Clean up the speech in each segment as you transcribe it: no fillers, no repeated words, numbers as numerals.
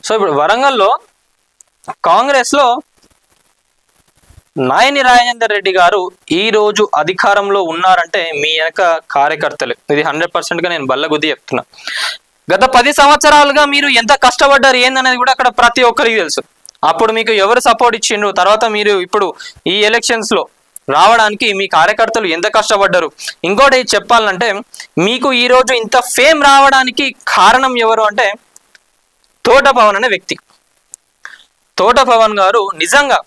So ఇప్పుడు వరంగల్లో కాంగ్రెస్లో నాయని రాజేందర్ రెడ్డి గారు ఈ రోజు అధికారంలో ఉన్నారంటే మీ వెనక కార్యకర్తలు, ఇది 100%గా నేను బల్లగుద్ది చెప్తున్నా. గత 10 సంవత్సరాలుగా మీరు ఎంత కష్టపడ్డారు ఏందనేది కూడా అక్కడ ప్రతి ఒక్కరికి తెలుసు. అప్పుడు మీకు ఎవరు సపోర్ట్ ఇచ్చిండ్రు, తర్వాత మీరు ఇప్పుడు ఈ ఎలక్షన్స్ లో రావడానికి మీ కార్యకర్తలు ఎంత కష్టపడ్డారు. ఇంకోటి చెప్పాలంటే మీకు ఈ రోజు ఇంత ఫేమ్ రావడానికి కారణం ఎవరు అంటే తోట పవన్ అనే వ్యక్తి. తోట పవన్ గారు నిజంగా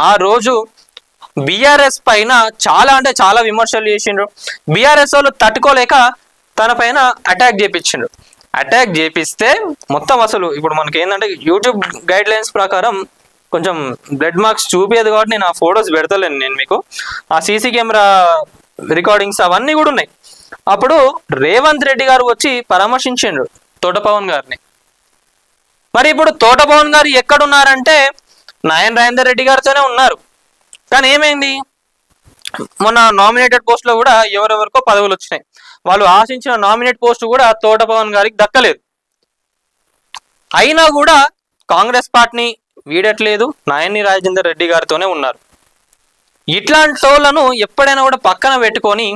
ఆ రోజు బీఆర్ఎస్ పైన చాలా అంటే చాలా విమర్శలు చేసిండ్రు. బీఆర్ఎస్ వాళ్ళు తట్టుకోలేక తన పైన అటాక్ చేపించిండ్రు. అటాక్ చేపిస్తే మొత్తం అసలు ఇప్పుడు మనకి ఏంటంటే యూట్యూబ్ గైడ్ లైన్స్ ప్రకారం కొంచెం బ్లడ్ మార్క్స్ చూపేది కాబట్టి నేను ఆ ఫొటోస్ పెడతలేను. నేను మీకు ఆ సీసీ కెమెరా రికార్డింగ్స్ అవన్నీ కూడా ఉన్నాయి. అప్పుడు రేవంత్ రెడ్డి గారు వచ్చి పరామర్శించిండ్రు తోట పవన్ గారిని. మరి ఇప్పుడు తోట పవన్ గారు ఎక్కడున్నారంటే నాయని రాజేందర్ రెడ్డి గారితోనే ఉన్నారు. కానీ ఏమైంది, మొన్న నామినేటెడ్ పోస్టులో కూడా ఎవరెవరికో పదవులు వచ్చినాయి. వాళ్ళు ఆశించిన నామినేట్ పోస్ట్ కూడా తోట పవన్ గారికి దక్కలేదు. అయినా కూడా కాంగ్రెస్ పార్టీని వీడట్లేదు, నాయని రాజేందర్ రెడ్డి గారితోనే ఉన్నారు. ఇట్లాంటి వాళ్ళను ఎప్పుడైనా కూడా పక్కన పెట్టుకొని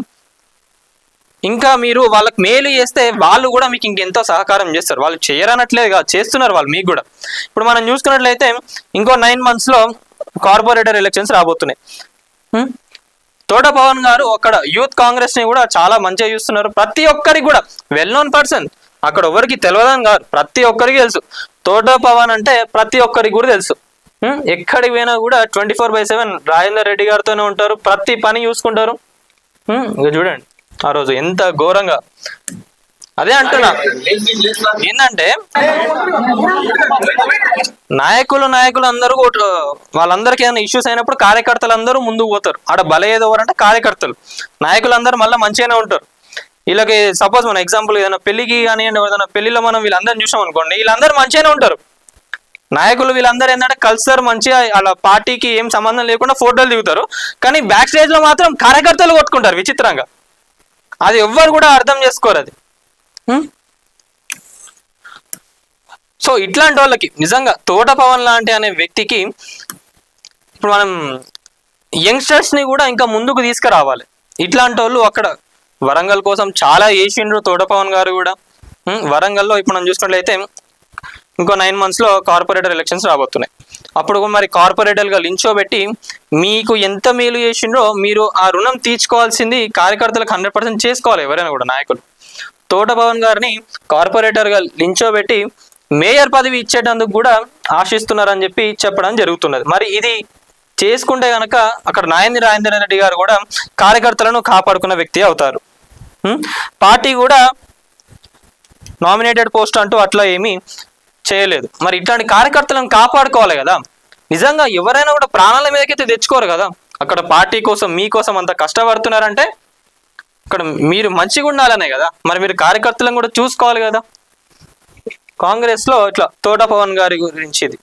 ఇంకా మీరు వాళ్ళకి మేలు చేస్తే వాళ్ళు కూడా మీకు ఇంకెంతో సహకారం చేస్తారు. వాళ్ళు చేయరనట్లేదుగా, చేస్తున్నారు వాళ్ళు మీకు కూడా. ఇప్పుడు మనం చూసుకున్నట్లయితే ఇంకో 9 months లో కార్పొరేటర్ ఎలక్షన్స్ రాబోతున్నాయి. తోట పవన్ గారు అక్కడ యూత్ కాంగ్రెస్ ని కూడా చాలా మంచిగా చూస్తున్నారు. ప్రతి ఒక్కరికి కూడా వెల్ నోన్ పర్సన్, అక్కడ ఎవరికి తెలియదని కాదు, ప్రతి ఒక్కరికి తెలుసు. తోట పవన్ అంటే ప్రతి ఒక్కరికి కూడా తెలుసు. ఎక్కడికి పోయినా కూడా 24/7 రాజేందర్ రెడ్డి గారితోనే ఉంటారు, ప్రతి పని చూసుకుంటారు. ఇక చూడండి ఆ రోజు ఎంత ఘోరంగా. అదే అంటున్నా ఏంటంటే నాయకులు అందరూ వాళ్ళందరికీ ఏదైనా ఇష్యూస్ అయినప్పుడు కార్యకర్తలు అందరూ ముందుకు పోతారు. ఆడ బలయ్యేదెవరంటే కార్యకర్తలు. నాయకులందరూ మళ్ళీ మంచిగానే ఉంటారు. వీళ్ళకి సపోజ్ మన ఎగ్జాంపుల్ ఏదైనా పెళ్లికి కానివ్వండి, ఏదైనా పెళ్లిలో మనం వీళ్ళందరినీ చూసాం అనుకోండి, వీళ్ళందరూ మంచిగానే ఉంటారు. నాయకులు వీళ్ళందరూ ఏంటంటే కల్చర్ మంచిగా వాళ్ళ పార్టీకి ఏం సంబంధం లేకుండా ఫోటోలు దిగుతారు. కానీ బ్యాక్ స్టేజ్ లో మాత్రం కార్యకర్తలు కొట్టుకుంటారు విచిత్రంగా. అది ఎవ్వరు కూడా అర్థం చేసుకోరు అది. సో ఇట్లాంటి వాళ్ళకి నిజంగా తోట పవన్ లాంటి అనే వ్యక్తికి ఇప్పుడు మనం యంగ్స్టర్స్ ని కూడా ఇంకా ముందుకు తీసుకురావాలి. ఇట్లాంటి వాళ్ళు అక్కడ వరంగల్ కోసం చాలా చేసిండ్రు తోట పవన్ గారు కూడా. వరంగల్లో ఇప్పుడు మనం చూసుకున్నట్లయితే ఇంకో 9 months లో కార్పొరేటర్ ఎలక్షన్స్ రాబోతున్నాయి. అప్పుడు మరి కార్పొరేటర్గా లించోబెట్టి మీకు ఎంత మేలు చేసిండ్రో మీరు ఆ రుణం తీర్చుకోవాల్సింది కార్యకర్తలకు 100% చేసుకోవాలి ఎవరైనా కూడా నాయకులు. తోట పవన్ గారిని కార్పొరేటర్గా లించోబెట్టి మేయర్ పదవి ఇచ్చేటందుకు కూడా ఆశిస్తున్నారని చెప్పి చెప్పడం జరుగుతున్నది. మరి ఇది చేసుకుంటే కనుక అక్కడ నాయని రాజేందర్ రెడ్డి గారు కూడా కార్యకర్తలను కాపాడుకున్న వ్యక్తి అవుతారు. పార్టీ కూడా నామినేటెడ్ పోస్ట్ అంటూ అట్లా ఏమీ చేయలేదు. మరి ఇట్లాంటి కార్యకర్తలను కాపాడుకోవాలి కదా. నిజంగా ఎవరైనా కూడా ప్రాణాల మీదకైతే తెచ్చుకోరు కదా. అక్కడ పార్టీ కోసం మీకోసం అంత కష్టపడుతున్నారంటే అక్కడ మీరు మంచిగా ఉండాలనే కదా. మరి మీరు కార్యకర్తలను కూడా చూసుకోవాలి కదా. కాంగ్రెస్ లో ఇట్లా తోట పవన్ గారి గురించి ఇది.